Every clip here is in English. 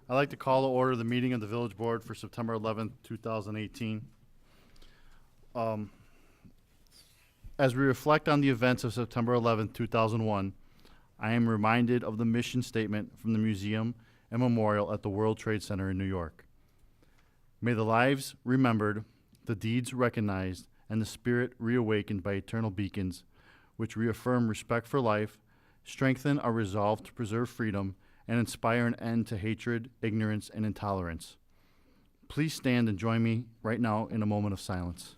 I'd like to call to order the meeting of the Village Board for September 11th, 2018. As we reflect on the events of September 11th, 2001, I am reminded of the mission statement from the museum and memorial at the World Trade Center in New York. May the lives remembered, the deeds recognized, and the spirit reawakened by eternal beacons, which reaffirm respect for life, strengthen our resolve to preserve freedom, and inspire an end to hatred, ignorance, and intolerance. Please stand and join me right now in a moment of silence.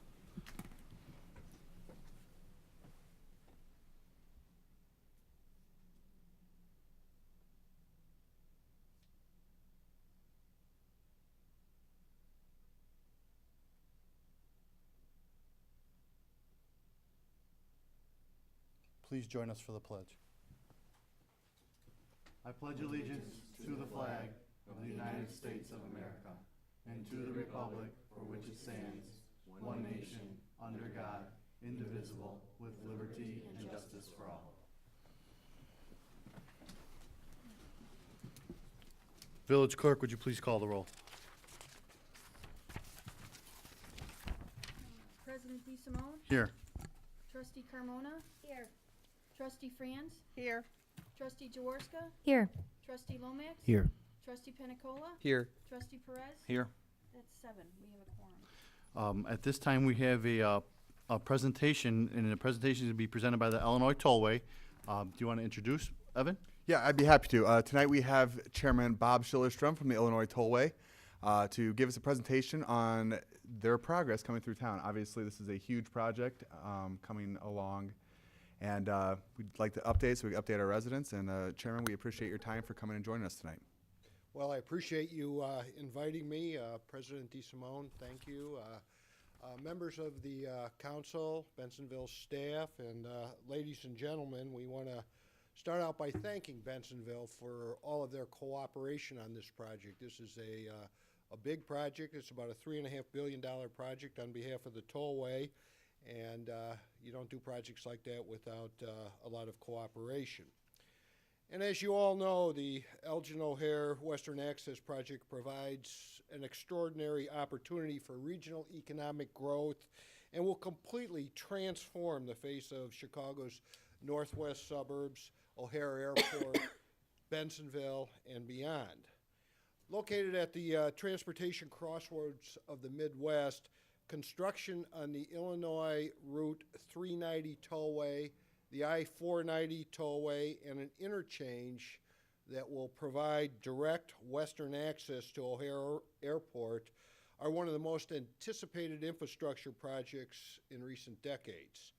Please join us for the pledge. I pledge allegiance to the flag of the United States of America and to the republic for which it stands, one nation, under God, indivisible, with liberty and justice for all. Village Clerk, would you please call the roll? President DeSimone, Here. Trustee Carmona, Here. Trustee Franz, Here. Trustee Jaworska, Here. Trustee Lomax, Here. Trustee Penicola, Here. Trustee Perez. Here. That's 7. We have a quorum. At this time, we have a presentation, and the presentation is to be presented by the Illinois Tollway. Do you want to introduce, Evan? Yeah, I'd be happy to. Tonight we have Chairman Bob Schillerstrom from the Illinois Tollway to give us a presentation on their progress coming through town. Obviously, this is a huge project coming along, and we'd like to update so we can update our residents. And Chairman, we appreciate your time for coming and joining us tonight. Well, I appreciate you inviting me, President DeSimone. Thank you. Members of the council, Bensenville staff, and ladies and gentlemen, we want to start out by thanking Bensenville for all of their cooperation on this project. This is a big project. It's about a $3.5 billion project on behalf of the tollway, and you don't do projects like that without a lot of cooperation. And as you all know, the Elgin O'Hare Western Access Project provides an extraordinary opportunity for regional economic growth and will completely transform the face of Chicago's northwest suburbs, O'Hare Airport, Bensenville, and beyond. Located at the transportation crossroads of the Midwest, construction on the Illinois Route 390 tollway, the I-490 tollway, and an interchange that will provide direct western access to O'Hare Airport are one of the most anticipated infrastructure projects in recent decades.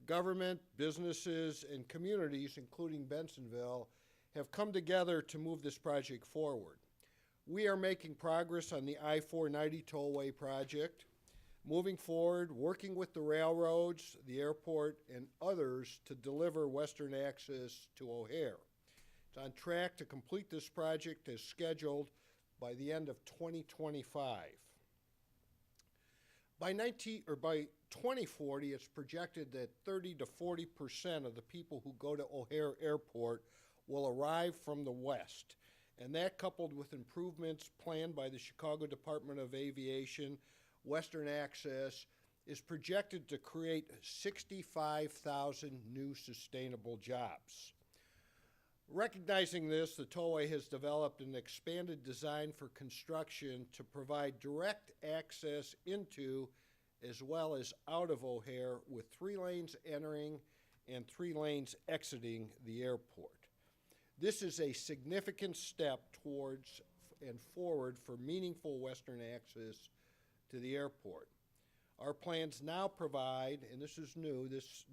Government, businesses, and communities, including Bensenville, have come together to move this project forward. We are making progress on the I-490 tollway project, moving forward, working with the railroads, the airport, and others to deliver western access to O'Hare. It's on track to complete this project as scheduled by the end of 2025. By 2040, it's projected that 30 to 40% of the people who go to O'Hare Airport will arrive from the west. And that, coupled with improvements planned by the Chicago Department of Aviation, Western Access, is projected to create 65,000 new sustainable jobs. Recognizing this, the tollway has developed an expanded design for construction to provide direct access into as well as out of O'Hare, with 3 lanes entering and 3 lanes exiting the airport. This is a significant step towards and forward for meaningful western access to the airport. Our plans now provide, and this is new, this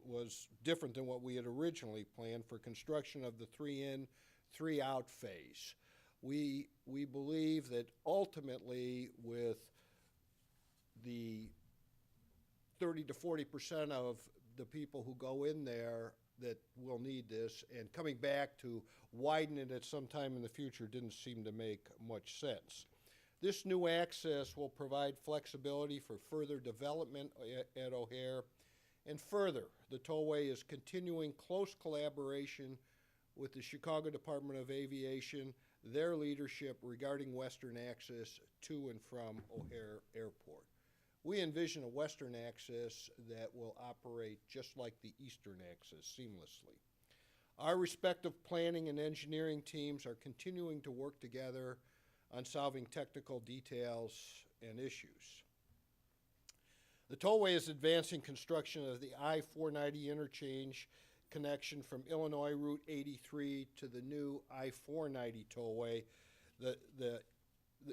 was different than what we had originally planned for construction of the 3-in, 3-out phase. We believe that ultimately, with the 30 to 40% of the people who go in there that will need this, and coming back to widen it at some time in the future didn't seem to make much sense. This new access will provide flexibility for further development at O'Hare. And further, the tollway is continuing close collaboration with the Chicago Department of Aviation, their leadership regarding Western access to and from O'Hare Airport. We envision a Western access that will operate just like the Eastern access seamlessly. Our respective planning and engineering teams are continuing to work together on solving technical details and issues. The tollway is advancing construction of the I-490 interchange connection from Illinois Route 83 to the new I-490 tollway,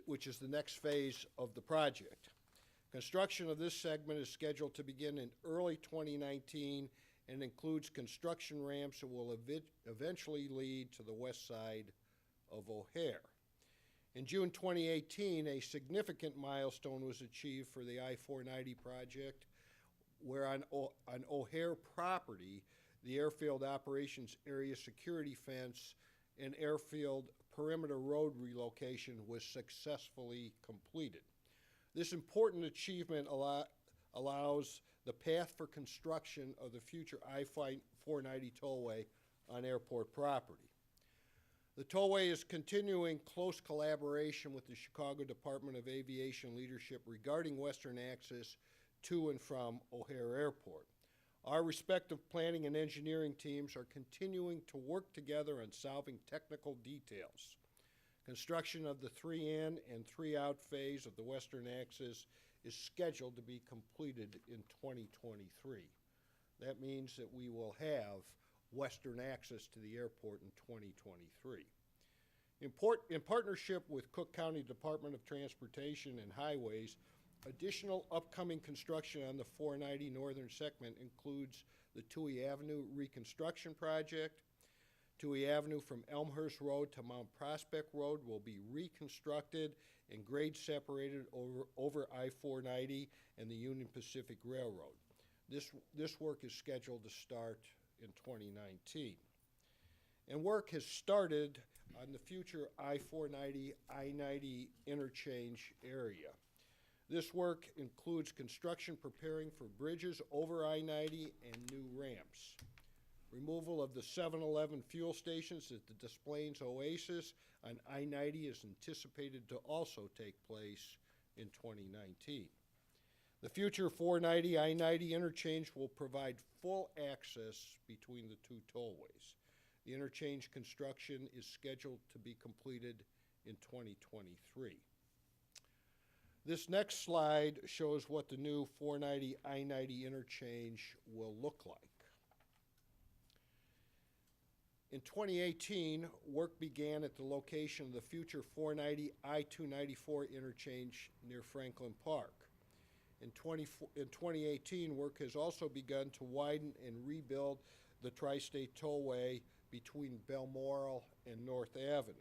which is the next phase of the project. Construction of this segment is scheduled to begin in early 2019 and includes construction ramps that will eventually lead to the west side of O'Hare. In June 2018, a significant milestone was achieved for the I-490 project, where on O'Hare property, the Airfield Operations Area Security Fence and Airfield Perimeter Road relocation was successfully completed. This important achievement allows the path for construction of the future I-490 tollway on airport property. The tollway is continuing close collaboration with the Chicago Department of Aviation leadership regarding Western access to and from O'Hare Airport. Our respective planning and engineering teams are continuing to work together on solving technical details. Construction of the 3-in and 3-out phase of the Western axis is scheduled to be completed in 2023. That means that we will have Western access to the airport in 2023. In partnership with Cook County Department of Transportation and Highways, additional upcoming construction on the 490 northern segment includes the Touhy Avenue reconstruction project. Touhy Avenue from Elmhurst Road to Mount Prospect Road will be reconstructed and grade separated over I-490 and the Union Pacific Railroad. This work is scheduled to start in 2019. And work has started on the future I-490, I-90 interchange area. This work includes construction preparing for bridges over I-90 and new ramps. Removal of the 7-Eleven fuel stations at the Des Plaines Oasis on I-90 is anticipated to also take place in 2019. The future 490 I-90 interchange will provide full access between the two tollways. The interchange construction is scheduled to be completed in 2023. This next slide shows what the new 490 I-90 interchange will look like. In 2018, work began at the location of the future 490 I-294 interchange near Franklin Park. In 2018, work has also begun to widen and rebuild the Tri-State Tollway between Balmoral and North Avenue.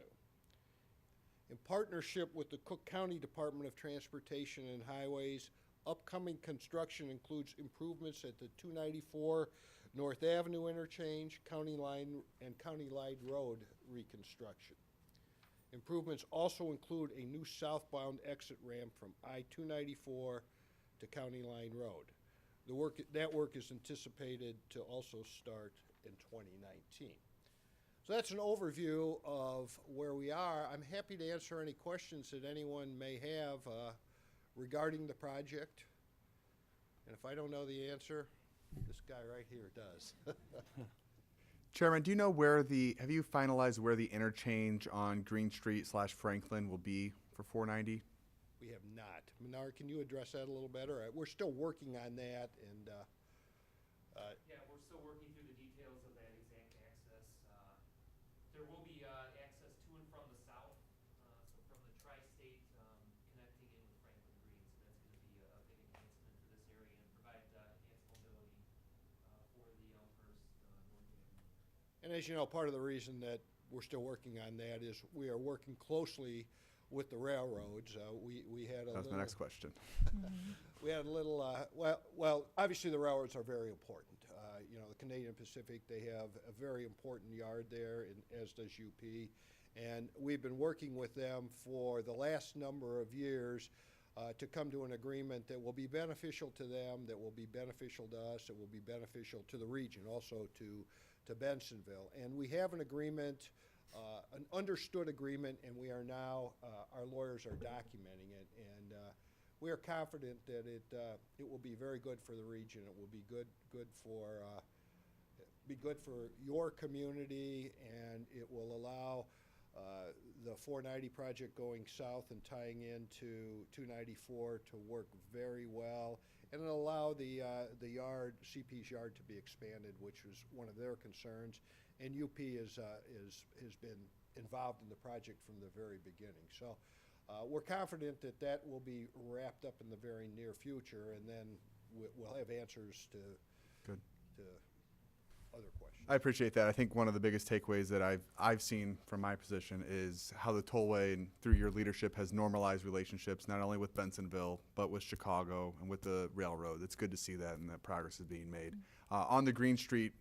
In partnership with the Cook County Department of Transportation and Highways, upcoming construction includes improvements at the 294 North Avenue interchange, County Line Road reconstruction. Improvements also include a new southbound exit ramp from I-294 to County Line Road. That work is anticipated to also start in 2019. So that's an overview of where we are. I'm happy to answer any questions that anyone may have regarding the project. And if I don't know the answer, this guy right here does. Chairman, do you know have you finalized where the interchange on Green Street / Franklin will be for 490? We have not. Menard, can you address that a little better? We're still working on that, and yeah, we're still working through the details of that exact access. There will be access to and from the south, so from the Tri-State connecting in with Franklin Green. So that's going to be a big enhancement for this area and provide enhanced mobility for the Elmhurst North Avenue. And as you know, part of the reason that we're still working on that is we are working closely with the railroads. We had a That's my next question. we had a little, well, obviously the railroads are very important. You know, the Canadian Pacific, they have a very important yard there, and as does UP. And we've been working with them for the last number of years to come to an agreement that will be beneficial to them, that will be beneficial to us, that will be beneficial to the region, also to Bensenville. And we have an agreement an understood agreement, and we are now, our lawyers are documenting it, and we are confident that it will be very good for the region. It will be good for your community, and it will allow the 490 project going south and tying into 294 to work very well, and it'll allow the yard, CP's yard, to be expanded, which was one of their concerns. And UP has been involved in the project from the very beginning. So we're confident that that will be wrapped up in the very near future, and then we'll have answers to Good. to other questions. I appreciate that. I think one of the biggest takeaways that I've seen from my position is how the tollway and through your leadership has normalized relationships not only with Bensonville but with Chicago and with the railroad. It's good to see that and that progress is being made. On the Green Street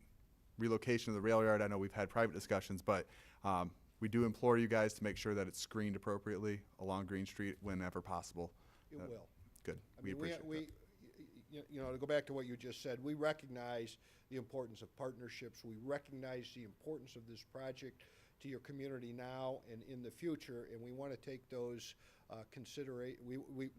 relocation of the rail yard, I know we've had private discussions, but we do implore you guys to make sure that it's screened appropriately along Green Street whenever possible. It will. Good. I We mean, appreciate that. you know, to go back to what you just said, we recognize the importance of partnerships. We recognize the importance of this project to your community now and in the future, and we want to take those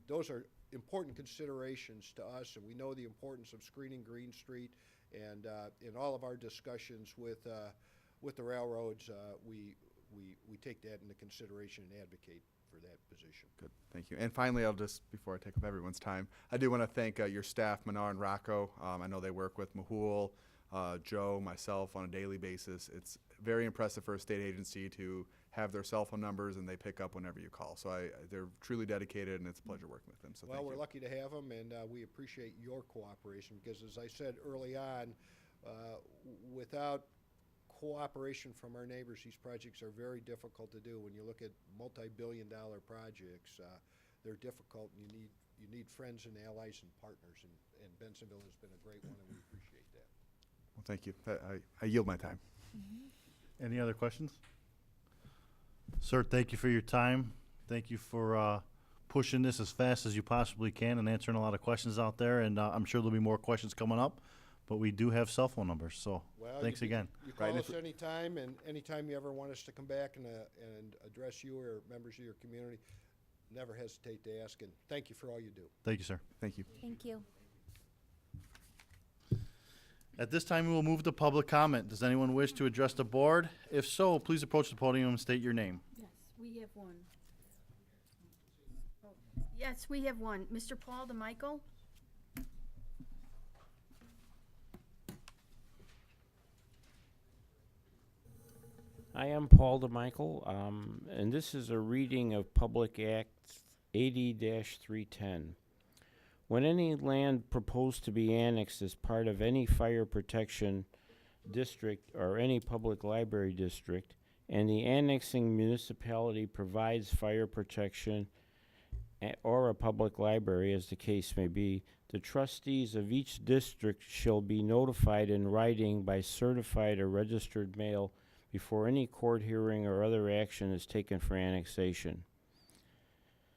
those are important considerations to us, and we know the importance of screening Green Street, and in all of our discussions with the railroads, we take that into consideration and advocate for that position. Good, thank you. And finally, before I take up everyone's time, I do want to thank your staff, Manar and Rocco. I know they work with Mahul, Joe, myself on a daily basis. It's very impressive for a state agency to have their cell phone numbers and they pick up whenever you call. So they're truly dedicated, and it's a pleasure working with them. So Well, thank we're you. lucky to have them, and we appreciate your cooperation, because as I said early on, without cooperation from our neighbors, these projects are very difficult to do. When you look at multi-billion-dollar projects, they're difficult, and you need friends and allies and partners, and Bensonville has been a great one, and we appreciate that. Well, thank you. I yield my time. Any other questions? Sir, thank you for your time. Thank you for pushing this as fast as you possibly can and answering a lot of questions out there. And I'm sure there'll be more questions coming up, but we do have cell phone numbers, so Well, thanks you again. You Right, call and us anytime, and anytime you ever want us to come back and address you or members of your community, never hesitate to ask, and thank you for all you do. Thank you, sir. Thank you. Thank you. At this time, we will move to public comment. Does anyone wish to address the board? If so, please approach the podium and state your name. Yes, we have one. Oh, yes, we have one. Mr. Paul DeMichael? I am Paul DeMichael, and this is a reading of Public Act 80-310. When any land proposed to be annexed as part of any fire protection district or any public library district, and the annexing municipality provides fire protection or a public library, as the case may be, the trustees of each district shall be notified in writing by certified or registered mail before any court hearing or other action is taken for annexation.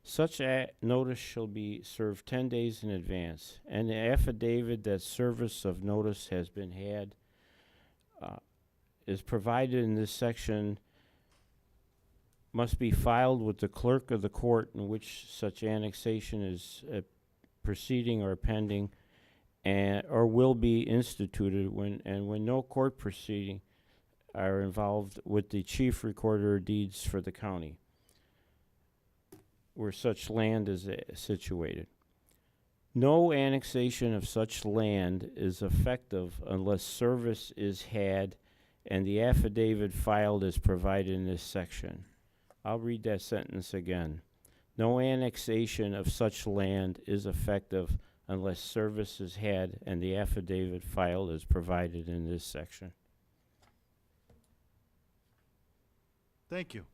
Such notice shall be served 10 days in advance, and the affidavit that service of notice has been had is provided in this section must be filed with the clerk of the court in which such annexation is proceeding or pending, or will be instituted when no court proceeding are involved with the chief recorder of deeds for the county where such land is situated. No annexation of such land is effective unless service is had and the affidavit filed is provided in this section. I'll read that sentence again. No annexation of such land is effective unless service is had and the affidavit filed is provided in this section. Thank you.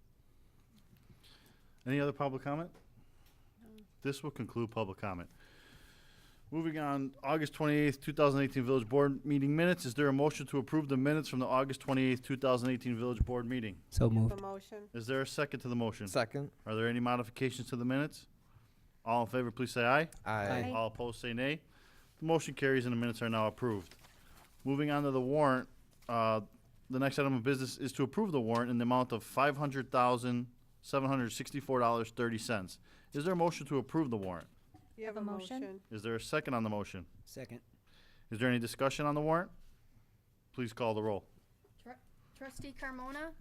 Any other public comment? This will conclude public comment. Moving on, August 28th, 2018 Village Board meeting minutes. Is there a motion to approve the minutes from the August 28th, 2018 Village Board meeting? So Make moved. a motion. Is there a second to the motion? Second. Are there any modifications to the minutes? All in favor, please say aye. Aye. All opposed, say nay. The motion carries and the minutes are now approved. Moving on to the warrant, the next item of business is to approve the warrant in the amount of $500,764.30. Is there a motion to approve the warrant? You have a motion? Is there a second on the motion? Second. Is there any discussion on the warrant? Please call the roll. Trustee Carmona?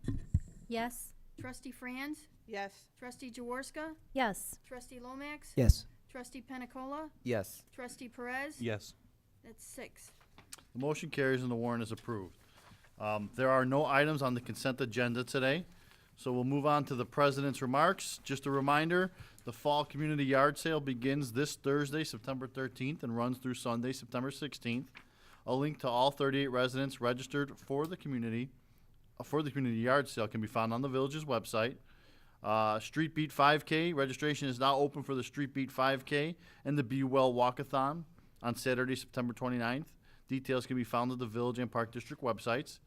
Yes. Trustee Franz? Yes. Trustee Jaworska? Yes. Trustee Lomax? Yes. Trustee Penicola? Yes. Trustee Perez? Yes. That's 6. The motion carries and the warrant is approved. There are no items on the consent agenda today, so we'll move on to the president's remarks. Just a reminder, the Fall Community Yard Sale begins this Thursday, September 13th, and runs through Sunday, September 16th. A link to all 38 residents registered for the community yard sale can be found on the village's website. Street Beat 5K, registration is now open for the Street Beat 5K and the Be Well Walkathon on Saturday, September 29th. Details can be found at the Village and Park District websites.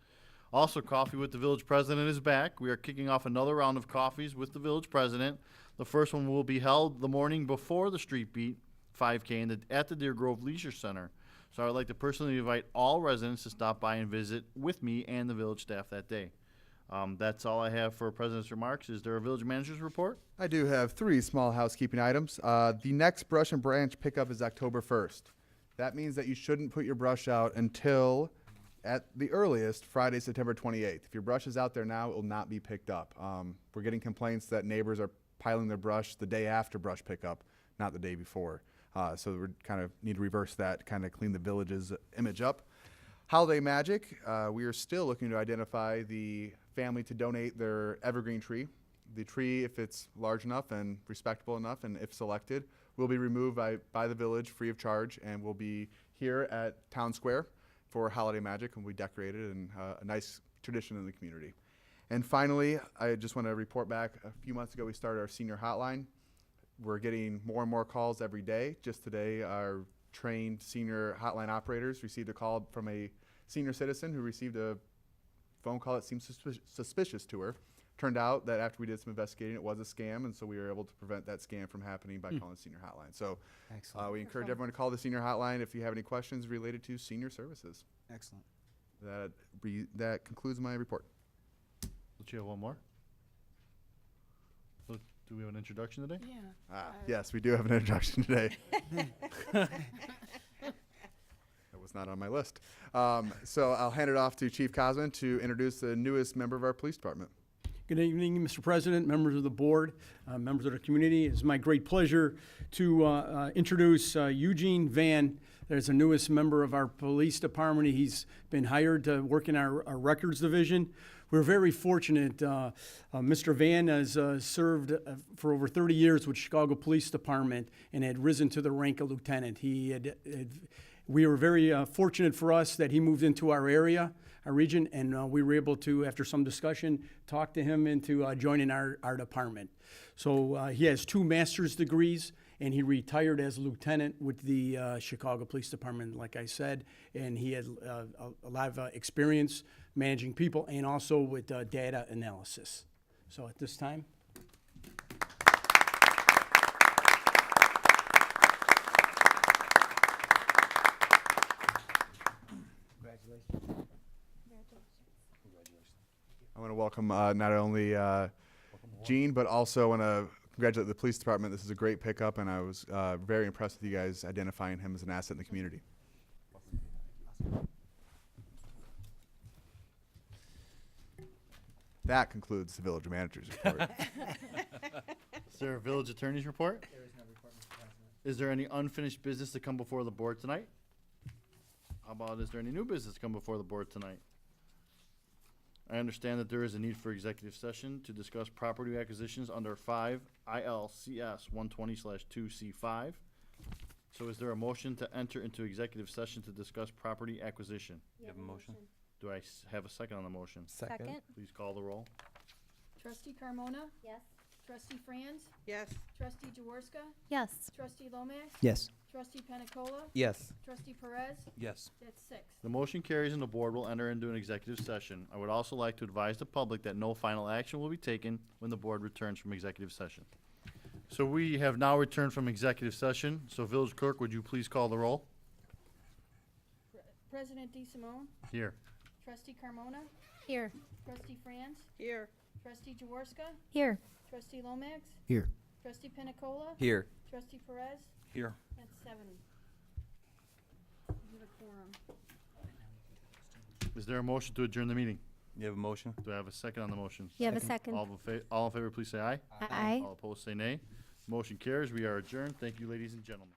Also, Coffee with the Village President is back. We are kicking off another round of coffees with the Village President. The first one will be held the morning before the Street Beat 5K at the Deer Grove Leisure Center. So I would like to personally invite all residents to stop by and visit with me and the village staff that day. That's all I have for President's remarks. Is there a village manager's report? I do have 3 small housekeeping items. The next brush and branch pickup is October 1st. That means that you shouldn't put your brush out until, at the earliest, Friday, September 28th. If your brush is out there now, it will not be picked up. We're getting complaints that neighbors are piling their brush the day after brush pickup, not the day before. So we kind of need to reverse that, kind of clean the village's image up. Holiday Magic, we are still looking to identify the family to donate their evergreen tree. The tree, if it's large enough and respectable enough, and if selected, will be removed by the village free of charge, and will be here at Town Square for Holiday Magic, and we decorated, and a nice tradition in the community. And finally, I just want to report back, a few months ago we started our senior hotline. We're getting more and more calls every day. Just today, our trained senior hotline operators received a call from a senior citizen who received a phone call that seemed suspicious to her. Turned out that after we did some investigating, it was a scam, and so we were able to prevent that scam from happening by calling the senior hotline. So Excellent. we encourage everyone to call the senior hotline if you have any questions related to senior services. Excellent. That concludes my report. Don't you have one more? So, do we have an introduction today? Yeah. Yes, we do have an introduction today. That was not on my list. So I'll hand it off to Chief Cosman to introduce the newest member of our police department. Good evening, Mr. President, members of the board, members of the community. It's my great pleasure to introduce Eugene Van as the newest member of our police department. He's been hired to work in our records division. We're very fortunate. Mr. Van has served for over 30 years with Chicago Police Department and had risen to the rank of lieutenant. We were very fortunate for us that he moved into our area, our region, and we were able to, after some discussion, talk to him into joining our department. So he has 2 master's degrees, and he retired as lieutenant with the Chicago Police Department, like I said, and he had a lot of experience managing people and also with data analysis. So at this time, I want to welcome not only Gene, but also want to congratulate the police department. This is a great pickup, and I was very impressed with you guys identifying him as an asset in the community. That concludes the village manager's report. Is there a village attorney's report? There is no report, Mr. President. Is there any unfinished business to come before the board tonight? How about, is there any new business to come before the board tonight? I understand that there is a need for executive session to discuss property acquisitions under 5 ILCS 120/2C5. So is there a motion to enter into executive session to discuss property acquisition? You have a motion? Do I have a second on the motion? Second? Please call the roll. Trustee Carmona? Yes. Trustee Franz? Yes. Trustee Jaworska? Yes. Trustee Lomax? Yes. Trustee Penicola? Yes. Trustee Perez? Yes. That's 6. The motion carries and the board will enter into an executive session. I would also like to advise the public that no final action will be taken when the board returns from executive session. So we have now returned from executive session. So Village Clerk, would you please call the roll? President DeSimone? Here. Trustee Carmona? Here. Trustee Franz? Here. Trustee Jaworska? Here. Trustee Lomax? Here. Trustee Penicola? Here. Trustee Perez? Here. That's 7. We have a quorum. Is there a motion to adjourn the meeting? You have a motion? Do I have a second on the motion? You have a second. All in favor, please say aye. Aye. All opposed, say nay. Motion carries. We are adjourned. Thank you, ladies and gentlemen.